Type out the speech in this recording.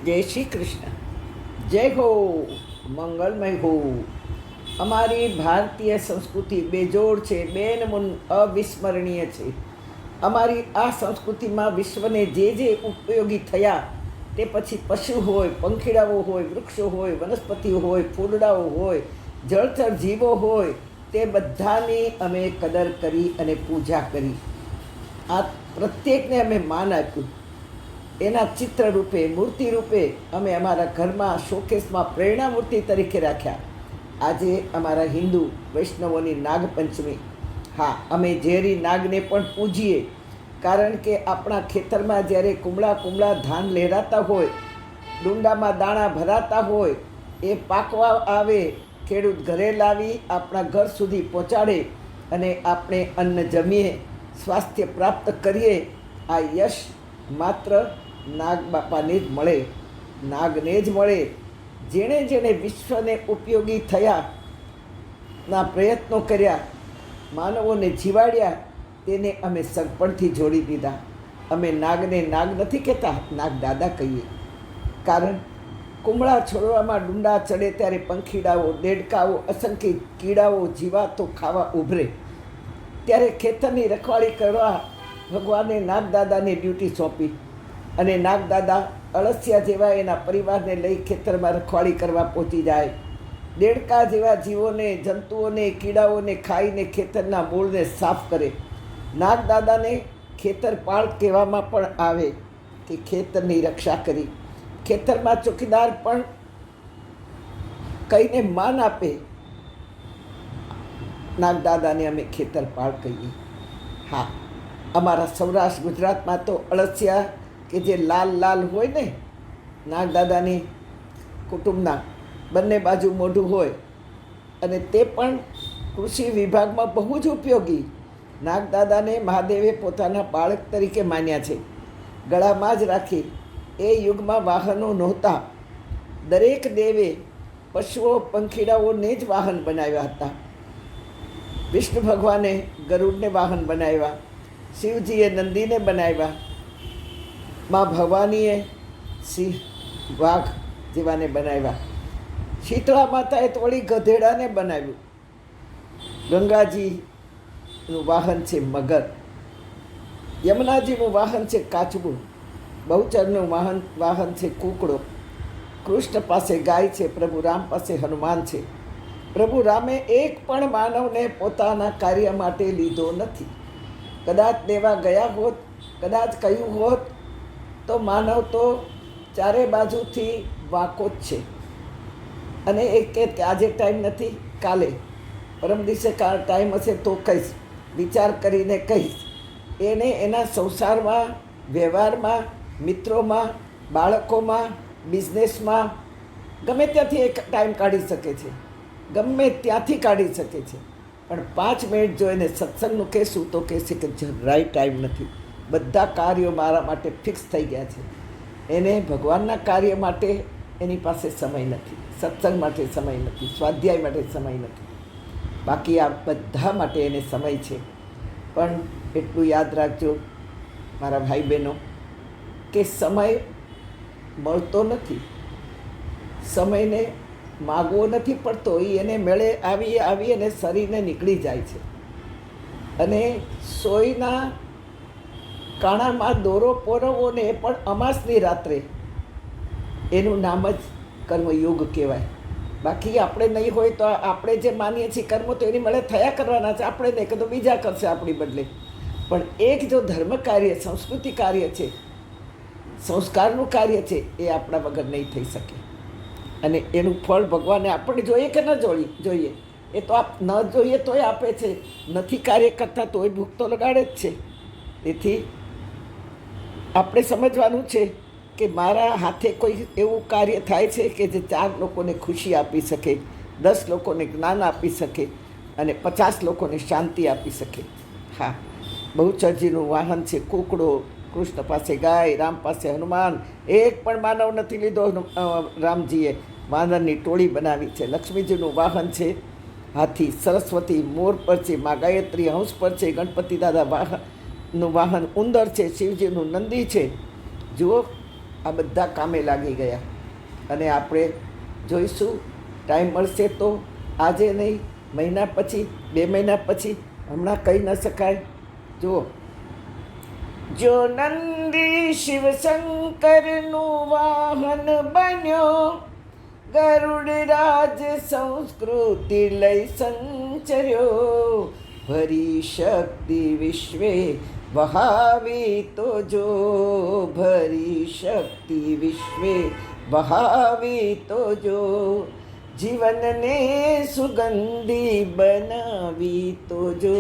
જય શ્રી કૃષ્ણ. જય હો, મંગલમય હો. અમારી ભારતીય સંસ્કૃતિ બેજોડ છે, બેનમૂન અવિસ્મરણીય છે. અમારી આ સંસ્કૃતિમાં વિશ્વને જે જે ઉપયોગી થયા તે પછી પશુ હોય, પંખીડાઓ હોય, વૃક્ષો હોય, વનસ્પતિઓ હોય, ફૂલડાઓ હોય, જળચર જીવો હોય, તે બધાની અમે કદર કરી અને પૂજા કરી. આ પ્રત્યેકને અમે માન આપ્યું. એના ચિત્ર રૂપે, મૂર્તિ રૂપે અમે અમારા ઘરમાં શોકેસમાં પ્રેરણામૂર્તિ તરીકે રાખ્યા. આજે અમારા હિન્દુ વૈષ્ણવોની નાગપંચમી. હા, અમે ઝેરી નાગને પણ પૂજીએ, કારણ કે આપણા ખેતરમાં જ્યારે કુમળા કુમળા ધાન લહેરાતા હોય, ડુંડામાં દાણા ભરાતા હોય, એ પાકવા આવે, ખેડૂત ઘરે લાવી આપણા ઘર સુધી પહોંચાડે અને આપણે અન્ન જમીએ, સ્વાસ્થ્ય પ્રાપ્ત કરીએ. આ યશ માત્ર નાગ બાપાને જ મળે, નાગને જ મળે. જેણે જેણે વિશ્વને ઉપયોગી થયા ના પ્રયત્નો કર્યા, માનવોને જીવાડ્યા, તેને અમે સરપણથી જોડી દીધા. અમે નાગને નાગ નથી કહેતા, નાગ દાદા કહીએ. કારણ કુમળા છોડવામાં ડુંડા ચડે ત્યારે પંખીડાઓ, દેડકાઓ, અસંખ્ય કીડાઓ, જીવાતો ખાવા ઉભરે. ત્યારે ખેતરની રખવાળી કરવા ભગવાને નાગદાદાને ડ્યુટી સોંપી અને નાગદાદા અળસિયા જેવા એના પરિવારને લઈ ખેતરમાં રખવાળી કરવા પહોંચી જાય. દેડકા જેવા જીવોને, જંતુઓને, કીડાઓને ખાઈને ખેતરના મૂળને સાફ કરે. નાગદાદાને ખેતરપાળ કહેવામાં પણ આવે કે ખેતરની રક્ષા કરી. ખેતરમાં ચોકીદાર પણ કહીને માન આપે. નાગદાદાને અમે ખેતરપાળ કહીએ. હા, અમારા સૌરાષ્ટ્ર ગુજરાતમાં તો અળસિયા કે જે લાલ લાલ હોય ને, નાગદાદાની કુટુંબના બંને બાજુ મોઢું હોય, અને તે પણ કૃષિ વિભાગમાં બહુ જ ઉપયોગી. નાગદાદાને મહાદેવે પોતાના બાળક તરીકે માન્યા છે, ગળામાં જ રાખી. એ યુગમાં વાહનો નહોતા. દરેક દેવે પશુઓ, પંખીડાઓને જ વાહન બનાવ્યા હતા. વિષ્ણુ ભગવાને ગરુડને વાહન બનાવ્યા, શિવજીએ નંદીને બનાવ્યા, મા ભવાનીએ સિંહ, વાઘ જેવાને બનાવ્યા. શીતળા માતાએ તો વળી ગધેડાને બનાવ્યું. ગંગાજીનું વાહન છે મગર, યમુનાજીનું વાહન છે કાચબું, બહુચરનું વાહન છે કૂકડો. કૃષ્ણ પાસે ગાય છે, પ્રભુ રામ પાસે હનુમાન છે. પ્રભુ રામે એક પણ માનવને પોતાના કાર્ય માટે લીધો નથી. કદાચ દેવા ગયા હોત, કદાચ કહ્યું હોત તો માનવ તો ચારે બાજુથી વાંકો જ છે. અને એ કે આજે ટાઈમ નથી, કાલે પરમ દિવસે ટાઈમ હશે તો કહીશ, વિચાર કરીને કહીશ. એને એના સંસારમાં, વ્યવહારમાં, મિત્રોમાં, બાળકોમાં, બિઝનેસમાં ગમે ત્યાંથી એક ટાઈમ કાઢી શકે છે, ગમે ત્યાંથી કાઢી શકે છે. પણ 5 મિનિટ જો એને સત્સંગનું કહેશું તો કહેશે કે જરાય ટાઈમ નથી, બધા કાર્યો મારા માટે ફિક્સ થઈ ગયા છે. એને ભગવાનના કાર્ય માટે એની પાસે સમય નથી, સત્સંગ માટે સમય નથી, સ્વાધ્યાય માટે સમય નથી. બાકી આ બધા માટે એને સમય છે. પણ એટલું યાદ રાખજો મારા ભાઈ બહેનો, કે સમય મળતો નથી, સમયને માગવો નથી પડતો. એને મેળે આવી અને શરીરને નીકળી જાય છે. અને સોયના કાણામાં દોરો પોરવો ને એ પણ અમાસની રાત્રે, એનું નામ જ કર્મયોગ કહેવાય. બાકી આપણે નહીં હોય તો આપણે જે માનીએ છીએ કર્મો તો એની મળે થયા કરવાના છે. આપણે નહીં તો બીજા કરશે આપણી બદલે. પણ એક જો ધર્મ કાર્ય, સંસ્કૃતિ કાર્ય છે, સંસ્કારનું કાર્ય છે, એ આપણા વગર નહીં થઈ શકે. અને એનું ફળ ભગવાને આપણને જોઈએ કે ન જોઈએ, એ તો આપ ન જોઈએ તોય આપે છે, નથી કાર્ય કરતા તોય ભૂખ તો લગાડે જ છે. તેથી આપણે સમજવાનું છે કે મારા હાથે કોઈ એવું કાર્ય થાય છે કે જે 4 લોકોને ખુશી આપી શકે, 10 લોકોને જ્ઞાન આપી શકે અને 50 લોકોને શાંતિ આપી શકે. હા, બહુચરજીનું વાહન છે કૂકડો, કૃષ્ણ પાસે ગાય, રામ પાસે હનુમાન. એક પણ માનવ નથી લીધો રામજીએ, વાનરની ટોળી બનાવી છે. લક્ષ્મીજીનું વાહન છે હાથી, સરસ્વતી મોર પર છે, મા ગાયત્રી હંસ પર છે, ગણપતિ દાદા નું વાહન ઉંદર છે, શિવજીનું નંદી છે. જુઓ, આ બધા કામે લાગી ગયા. અને આપણે જોઈશું, ટાઈમ મળશે તો, આજે નહીં, મહિના પછી, 2 મહિના પછી, હમણાં કહી ન શકાય. જુઓ, જો નંદી શિવશંકરનું વાહન બન્યો, ગરુડરાજ સંસ્કૃતિ લઈ સંચર્યો, ભરી શક્તિ વિશ્વે વહાવી તો જો, ભરી શક્તિ વિશ્વે વહાવી તો જો, જીવનને સુગંધી બનાવી તો જો.